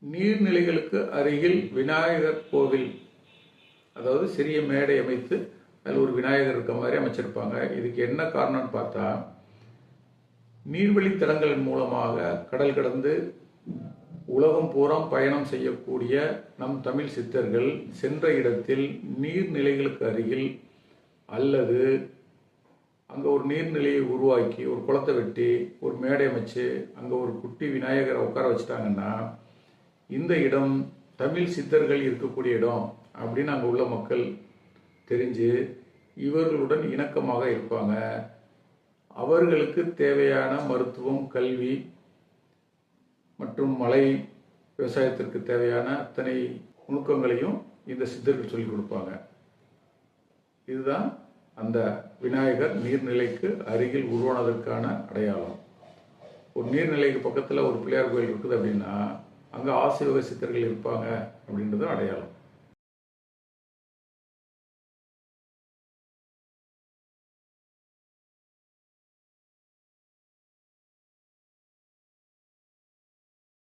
நீர்நிலைகளுக்கு அருகில் விநாயகர் கோவில், அதாவது சிறிய மேடை அமைத்து அதில் ஒரு விநாயகர் இருக்க மாதிரி அமைச்சிருப்பாங்க. இதுக்கு என்ன காரணம்னு பார்த்தா, நீர்வழித்தடங்களின் மூலமாக கடல் கடந்து உலகம் பூரா பயணம் செய்யக்கூடிய நம் தமிழ் சித்தர்கள் சென்ற இடத்தில் நீர்நிலைகளுக்கு அருகில் அல்லது அங்கே ஒரு நீர்நிலையை உருவாக்கி ஒரு குளத்தை வெட்டி ஒரு மேடை அமைச்சு அங்கே ஒரு குட்டி விநாயகரை உட்கார வச்சுட்டாங்கன்னா, இந்த இடம் தமிழ் சித்தர்கள் இருக்கக்கூடிய இடம் அப்படின்னு அங்கே உள்ள மக்கள் தெரிஞ்சு இவர்களுடன் இணக்கமாக இருப்பாங்க. அவர்களுக்கு தேவையான மருத்துவம், கல்வி மற்றும் மலை விவசாயத்திற்கு தேவையான அத்தனை நுணுக்கங்களையும் இந்த சித்தர்கள் சொல்லிக் கொடுப்பாங்க. இதுதான் அந்த விநாயகர் நீர்நிலைக்கு அருகில் உருவானதற்கான அடையாளம். ஒரு நீர்நிலைக்கு பக்கத்தில் ஒரு பிள்ளையார் கோயில் இருக்குது அப்படின்னா அங்கே ஆசீர்வாத சித்தர்கள் இருப்பாங்க அப்படின்றது அடையாளம்.